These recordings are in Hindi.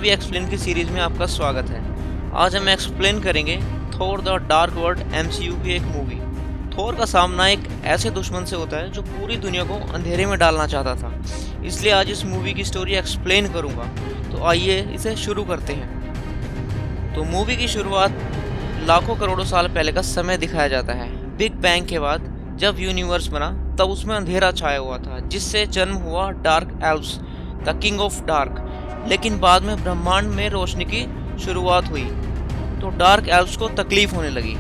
मूवी एक्सप्लेन की सीरीज में आपका स्वागत है। आज हम एक्सप्लेन करेंगे थोर द डार्क वर्ल्ड एमसीयू की एक मूवी। थोर का सामना एक ऐसे दुश्मन से होता है जो पूरी दुनिया को अंधेरे में डालना चाहता था, इसलिए आज इस मूवी की स्टोरी एक्सप्लेन करूंगा। तो आइए इसे शुरू करते हैं। तो मूवी की शुरुआत लाखों करोड़ों साल पहले का समय दिखाया जाता है। बिग बैंग के बाद जब यूनिवर्स बना तब उसमें अंधेरा छाया हुआ था, जिससे जन्म हुआ dark elves, the king of dark. लेकिन बाद में ब्रह्मांड में रोशनी की शुरुआत हुई तो डार्क एल्व्स को तकलीफ होने लगी,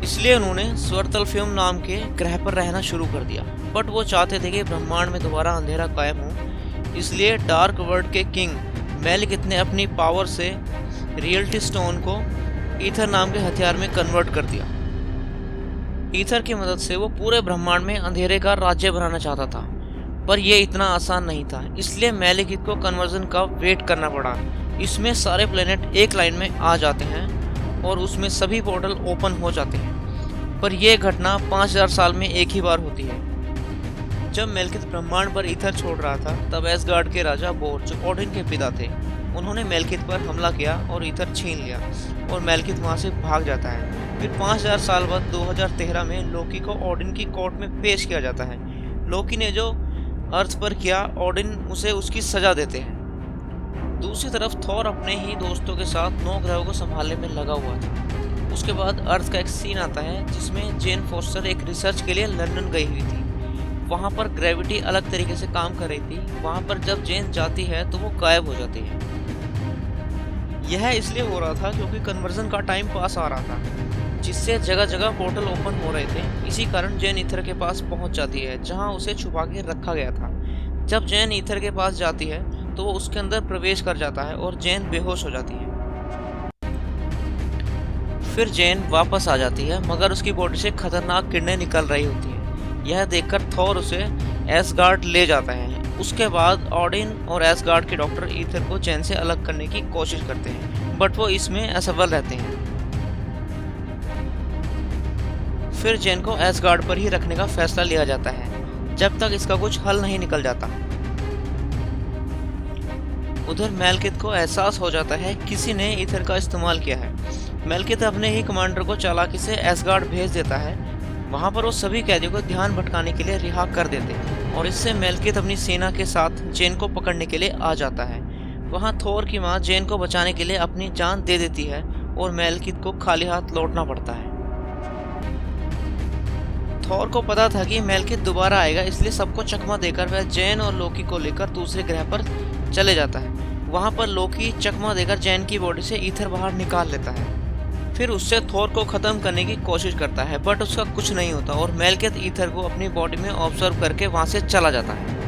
इसलिए उन्होंने स्वर्तलफ्यूम नाम के ग्रह पर रहना शुरू कर दिया। बट वो चाहते थे कि ब्रह्मांड में दोबारा अंधेरा कायम हो, इसलिए डार्क वर्ल्ड के किंग मेलिकित ने अपनी पावर से रियलिटी स्टोन को ईथर नाम के हथियार में कन्वर्ट कर दिया। ईथर की मदद से वो पूरे ब्रह्मांड में अंधेरे का राज्य बनाना चाहता था, पर यह इतना आसान नहीं था, इसलिए मेलिकित को कन्वर्जन का वेट करना पड़ा। इसमें सारे प्लेनेट एक लाइन में आ जाते हैं और उसमें सभी पोर्टल ओपन हो जाते हैं, पर यह घटना 5000 साल में एक ही बार होती है। जब मेलिकित ब्रह्मांड पर ईथर छोड़ रहा था तब एसगार्ड के राजा बोर, जो ओडिन के पिता थे, उन्होंने मेलिकित पर हमला किया और ईथर छीन लिया और मेलिकित वहां से भाग जाता है। फिर 5000 साल बाद 2013 में लोकी को ओडिन की कोर्ट में पेश किया जाता है। लोकी ने जो अर्थ पर किया, ओडिन उसे उसकी सजा देते हैं। दूसरी तरफ थोर अपने ही दोस्तों के साथ 9 ग्रहों को संभालने में लगा हुआ था। उसके बाद अर्थ का एक सीन आता है जिसमें जेन फोस्टर एक रिसर्च के लिए लंदन गई हुई थी। वहां पर ग्रेविटी अलग तरीके से काम कर रही थी। वहां पर जब जेन जाती है तो वो गायब हो जाती है। यह इसलिए हो रहा था क्योंकि कन्वर्जन का टाइम पास आ रहा था, जिससे जगह जगह पोर्टल ओपन हो रहे थे। इसी कारण जेन ईथर के पास पहुंच जाती है, जहां उसे छुपा के रखा गया था। जब जेन ईथर के पास जाती है तो वो उसके अंदर प्रवेश कर जाता है और जेन बेहोश हो जाती है। फिर जेन वापस आ जाती है, मगर उसकी बॉडी से खतरनाक किरणें निकल रही होती है। यह देखकर थोर उसे एसगार्ड ले जाता है। उसके बाद ओडिन और एसगार्ड के डॉक्टर ईथर को जेन से अलग करने की कोशिश करते हैं, बट वो इसमें असफल रहते हैं। फिर जेन को एसगार्ड पर ही रखने का फैसला लिया जाता है जब तक इसका कुछ हल नहीं निकल जाता। उधर मेलिकित को एहसास हो जाता है किसी ने ईथर का इस्तेमाल किया है। मेलिकित अपने ही कमांडर को चालाकी से एसगार्ड भेज देता है। वहां पर वो सभी कैदियों को ध्यान भटकाने के लिए रिहा कर देते हैं और इससे मेलिकित अपनी सेना के साथ जेन को पकड़ने के लिए आ जाता है। वहां थोर की मां जेन को बचाने के लिए अपनी जान दे देती है और मेलिकित को खाली हाथ लौटना पड़ता है। थोर को पता था कि मेलिकित दोबारा आएगा, इसलिए सबको चकमा देकर वह जेन और लोकी को लेकर दूसरे ग्रह पर चले जाता है। वहां पर लोकी चकमा देकर जेन की बॉडी से ईथर बाहर निकाल लेता है। फिर उससे थोर को खत्म करने की कोशिश करता है, बट उसका कुछ नहीं होता और मेलिकित ईथर को अपनी बॉडी में ऑब्जर्व करके वहां से चला जाता है।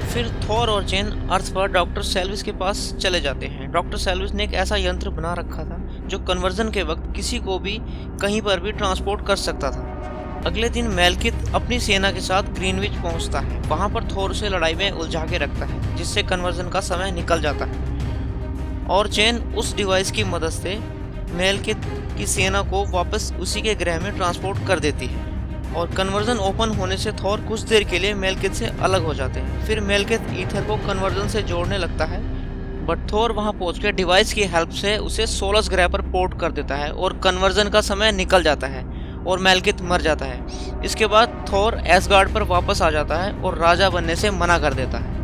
फिर थोर और जेन अर्थ पर डॉक्टर सेल्विस के पास चले जाते हैं। डॉक्टर सेल्विस ने एक ऐसा यंत्र बना रखा था जो कन्वर्जन के वक्त किसी को भी कहीं पर भी ट्रांसपोर्ट कर सकता था। अगले दिन मेलिकित अपनी सेना के साथ ग्रीनविच पहुंचता है। वहां पर थोर उसे लड़ाई में उलझा के रखता है, जिससे कन्वर्जन का समय निकल जाता है और जेन उस डिवाइस की मदद से मेलिकित की सेना को वापस उसी के ग्रह में ट्रांसपोर्ट कर देती है और कन्वर्जन ओपन होने से थोर कुछ देर के लिए मेलिकित से अलग हो जाते हैं। फिर मेलिकित ईथर को कन्वर्जन से जोड़ने लगता है, बट थोर वहां पहुंचकर डिवाइस की हेल्प से उसे सोलस ग्रह पर पोर्ट कर देता है और कन्वर्जन का समय निकल जाता है और मेलिकित मर जाता है। इसके बाद थोर एसगार्ड पर वापस आ जाता है और राजा बनने से मना कर देता है।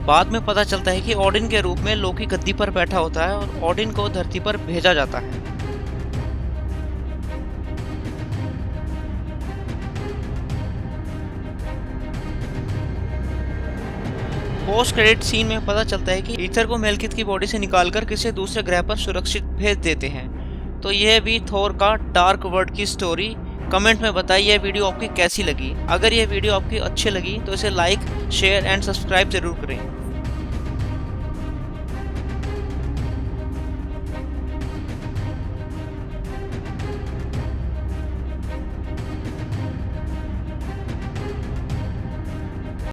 बाद में पता चलता है कि ओडिन के रूप में लोकी गद्दी पर बैठा होता है और ओडिन को धरती पर भेजा जाता है। पोस्ट क्रेडिट सीन में पता चलता है कि ईथर को मेलिकित की बॉडी से निकालकर किसी दूसरे ग्रह पर सुरक्षित भेज देते हैं। तो यह भी थोर का डार्क वर्ल्ड की स्टोरी। कमेंट में बताइए यह वीडियो आपकी कैसी लगी। अगर यह वीडियो आपकी अच्छी लगी तो इसे लाइक, शेयर एंड सब्सक्राइब जरूर करें।